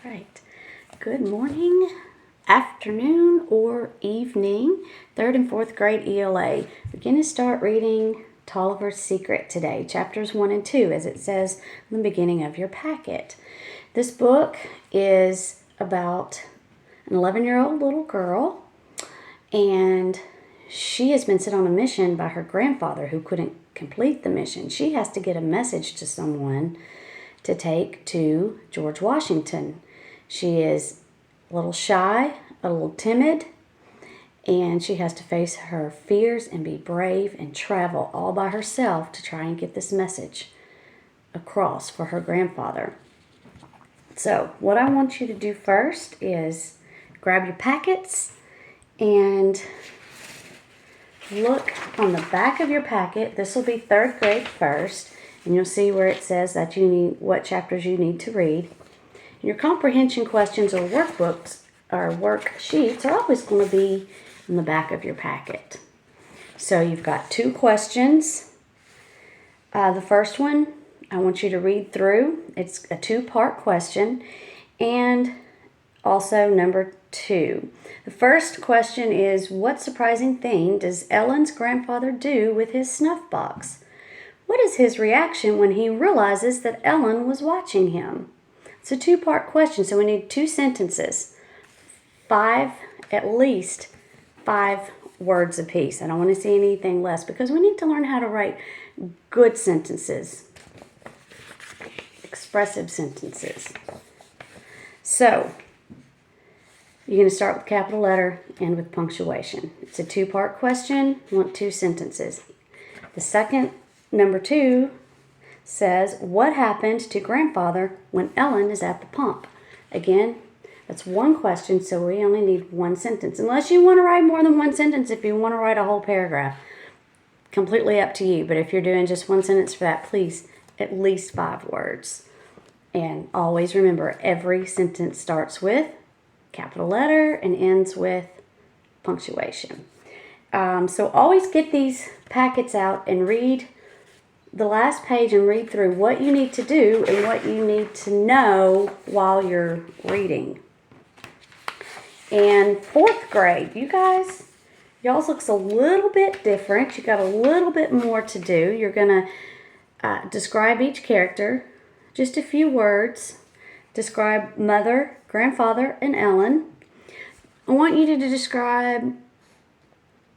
Right. Good morning, afternoon, or evening. 3rd and 4th grade ELA. We're going to start reading Toliver's Secret today, chapters 1 and 2, as it says in the beginning of your packet. This book is about an 11-year-old little girl, and she has been sent on a mission by her grandfather who couldn't complete the mission. She has to get a message to someone to take to George Washington. She is a little shy, a little timid, and she has to face her fears and be brave and travel all by herself to try and get this message across for her grandfather. So what I want you to do first is grab your packets and look on the back of your packet. This will be 3rd grade first, and you'll see where it says that you need what chapters you need to read. Your comprehension questions or workbooks or worksheets are always going to be in the back of your packet. So you've got 2 questions. The first one, I want you to read through. It's a 2-part question. And also number 2. The first question is, what surprising thing does Ellen's grandfather do with his snuff box? What is his reaction when he realizes that Ellen was watching him? It's a 2-part question, so we need 2 sentences. At least 5 words apiece. I don't want to see anything less because we need to learn how to write good sentences, expressive sentences. So, you're going to start with capital letter and with punctuation. It's a 2-part question. You want 2 sentences. The second, number 2, says, what happened to grandfather when Ellen is at the pump? Again, that's 1 question, so we only need 1 sentence. Unless you want to write more than 1 sentence, if you want to write a whole paragraph, completely up to you. But if you're doing just 1 sentence for that, please, at least 5 words. And always remember, every sentence starts with capital letter and ends with punctuation. So always get these packets out and read the last page and read through what you need to do and what you need to know while you're reading. And 4th grade, y'all's looks a little bit different. You got a little bit more to do. You're going to describe each character, just a few words. Describe mother, grandfather, and Ellen. I want you to describe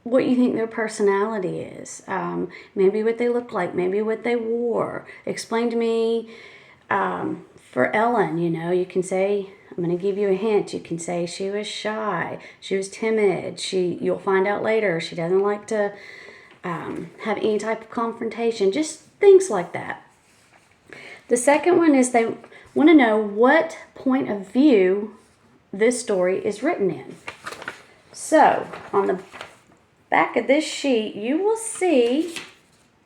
what you think their personality is. Maybe what they look like, maybe what they wore. Explain to me, for Ellen, you can say, I'm going to give you a hint. You can say she was shy, she was timid. You'll find out later she doesn't like to have any type of confrontation, just things like that. The second one is they want to know what point of view this story is written in. So, on the back of this sheet, you will see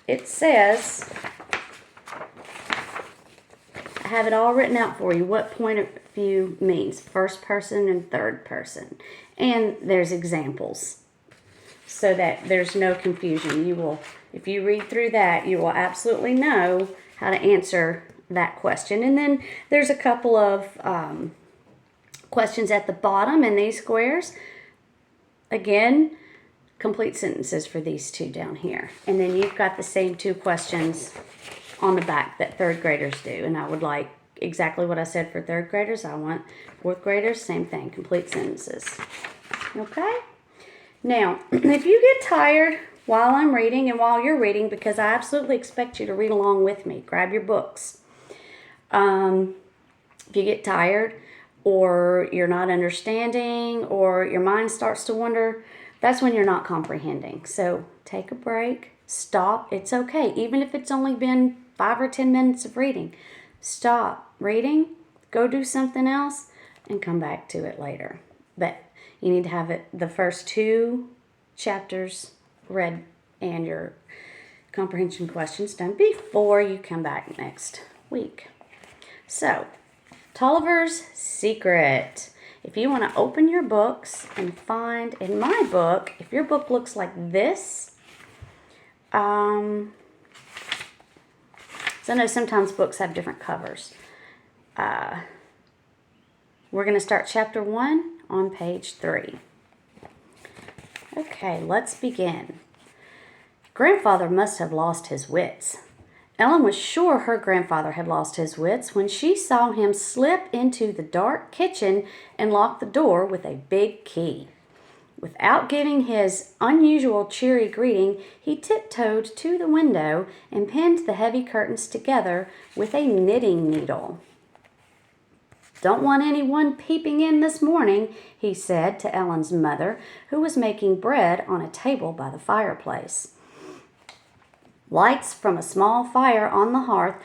it says, I have it all written out for you, what point of view means, 1st person and 3rd person. And there's examples so that there's no confusion. If you read through that, you will absolutely know how to answer that question. And then there's a couple of questions at the bottom in these squares. Again, complete sentences for these 2 down here. And then you've got the same 2 questions on the back that 3rd graders do. And I would like exactly what I said for 3rd graders. I want 4th graders, same thing, complete sentences. Okay? Now, if you get tired while I'm reading and while you're reading, because I absolutely expect you to read along with me, grab your books. If you get tired or you're not understanding or your mind starts to wander, that's when you're not comprehending. So take a break, stop. It's okay. Even if it's only been 5 or 10 minutes of reading, stop reading, go do something else, and come back to it later. But you need to have the first 2 chapters read and your comprehension questions done before you come back next week. So, Toliver's Secret. If you want to open your books and find in my book, if your book looks like this, so I know sometimes books have different covers. We're going to start chapter 1 on page 3. Okay, let's begin. Grandfather must have lost his wits. Ellen was sure her grandfather had lost his wits when she saw him slip into the dark kitchen and lock the door with a big key. Without giving his unusual cheery greeting, he tiptoed to the window and pinned the heavy curtains together with a knitting needle. "Don't want anyone peeping in this morning," he said to Ellen's mother, who was making bread on a table by the fireplace. Lights from a small fire on the hearth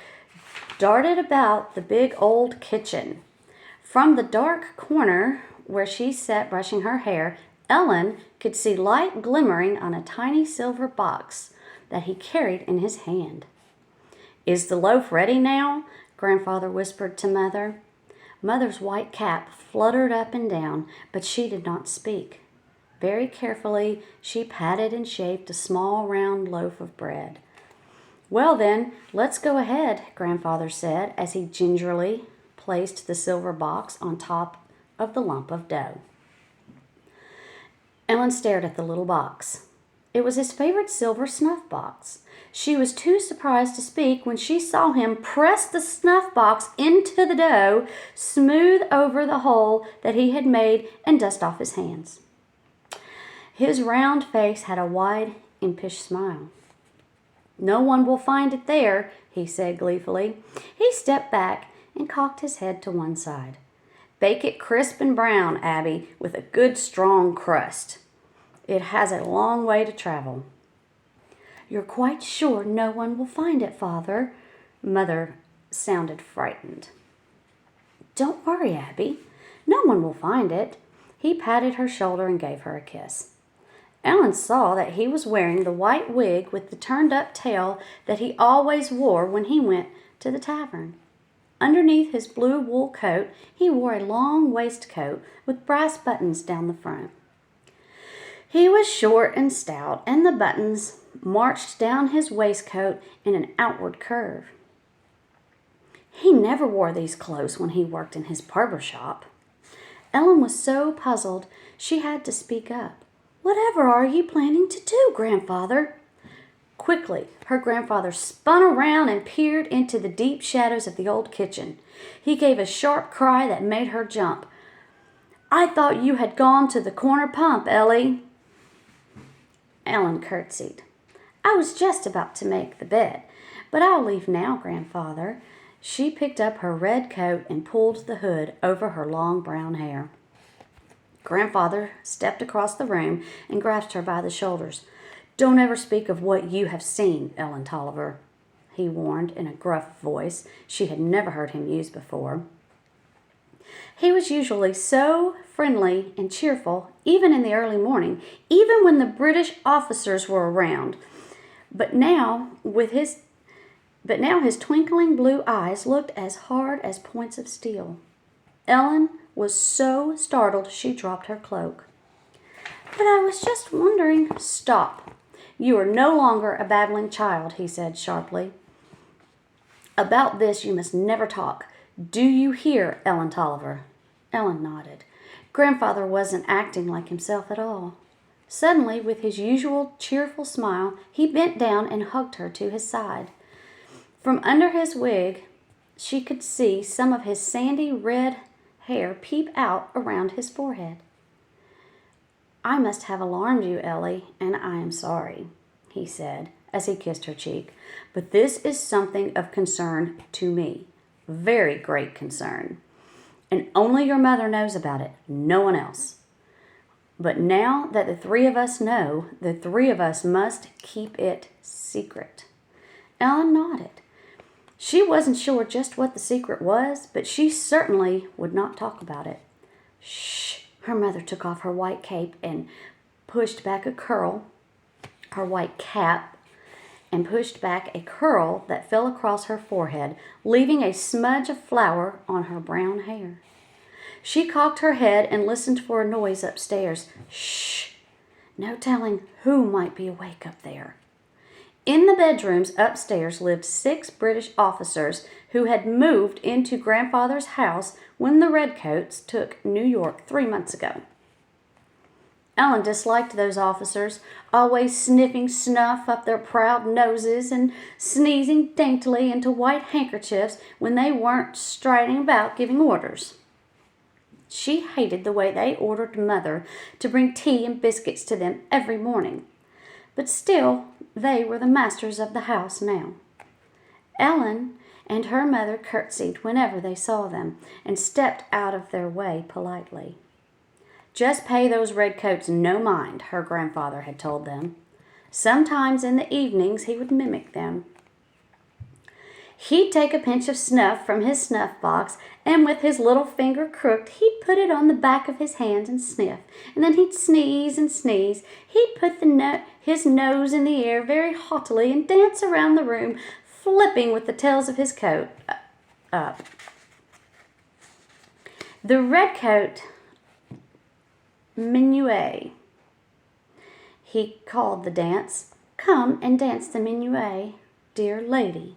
darted about the big old kitchen. From the dark corner where she sat brushing her hair, Ellen could see light glimmering on a tiny silver box that he carried in his hand. "Is the loaf ready now?" Grandfather whispered to Mother. Mother's white cap fluttered up and down, but she did not speak. Very carefully, she patted and shaped a small round loaf of bread. "Well then, let's go ahead," Grandfather said as he gingerly placed the silver box on top of the lump of dough. Ellen stared at the little box. It was his favorite silver snuff box. She was too surprised to speak when she saw him press the snuff box into the dough, smooth over the hole that he had made, and dust off his hands. His round face had a wide, impish smile. "No one will find it there," he said gleefully. He stepped back and cocked his head to one side. "Bake it crisp and brown, Abby, with a good strong crust. It has a long way to travel." "You're quite sure no one will find it, Father?" Mother sounded frightened. "Don't worry, Abby. No one will find it." He patted her shoulder and gave her a kiss. Ellen saw that he was wearing the white wig with the turned-up tail that he always wore when he went to the tavern. Underneath his blue wool coat, he wore a long waistcoat with brass buttons down the front. He was short and stout, and the buttons marched down his waistcoat in an outward curve. He never wore these clothes when he worked in his barber shop. Ellen was so puzzled she had to speak up. "Whatever are you planning to do, Grandfather?" Quickly, her grandfather spun around and peered into the deep shadows of the old kitchen. He gave a sharp cry that made her jump. "I thought you had gone to the corner pump, Ellie." Ellen curtsied. "I was just about to make the bed, but I'll leave now, Grandfather." She picked up her red coat and pulled the hood over her long brown hair. Grandfather stepped across the room and grasped her by the shoulders. "Don't ever speak of what you have seen, Ellen Toliver," he warned in a gruff voice she had never heard him use before. He was usually so friendly and cheerful, even in the early morning, even when the British officers were around. But now his twinkling blue eyes looked as hard as points of steel. Ellen was so startled she dropped her cloak. "But I was just wondering—" "Stop. You are no longer a babbling child," he said sharply. "About this you must never talk. Do you hear, Ellen Toliver?" Ellen nodded. Grandfather wasn't acting like himself at all. Suddenly, with his usual cheerful smile, he bent down and hugged her to his side. From under his wig, she could see some of his sandy red hair peep out around his forehead. "I must have alarmed you, Ellie, and I am sorry," he said as he kissed her cheek. "But this is something of concern to me, very great concern. And only your mother knows about it, no one else. But now that the three of us know, the three of us must keep it secret." Ellen nodded. She wasn't sure just what the secret was, but she certainly would not talk about it. "Shh!" Her mother took off her white cape and pushed back a curl, her white cap, and pushed back a curl that fell across her forehead, leaving a smudge of flour on her brown hair. She cocked her head and listened for a noise upstairs. "Shh! No telling who might be awake up there." In the bedrooms upstairs lived 6 British officers who had moved into Grandfather's house when the Redcoats took New York 3 months ago. Ellen disliked those officers, always sniffing snuff up their proud noses and sneezing daintily into white handkerchiefs when they weren't striding about giving orders. She hated the way they ordered Mother to bring tea and biscuits to them every morning. But still, they were the masters of the house now. Ellen and her mother curtsied whenever they saw them and stepped out of their way politely. Just pay those redcoats no mind, her grandfather had told them. Sometimes in the evenings he would mimic them. He'd take a pinch of snuff from his snuff box, and with his little finger crooked, he'd put it on the back of his hand and sniff. And then he'd sneeze and sneeze. He'd put his nose in the air very haughtily and dance around the room, flipping with the tails of his coat up. The redcoat minuet, he called the dance. Come and dance the minuet, dear lady.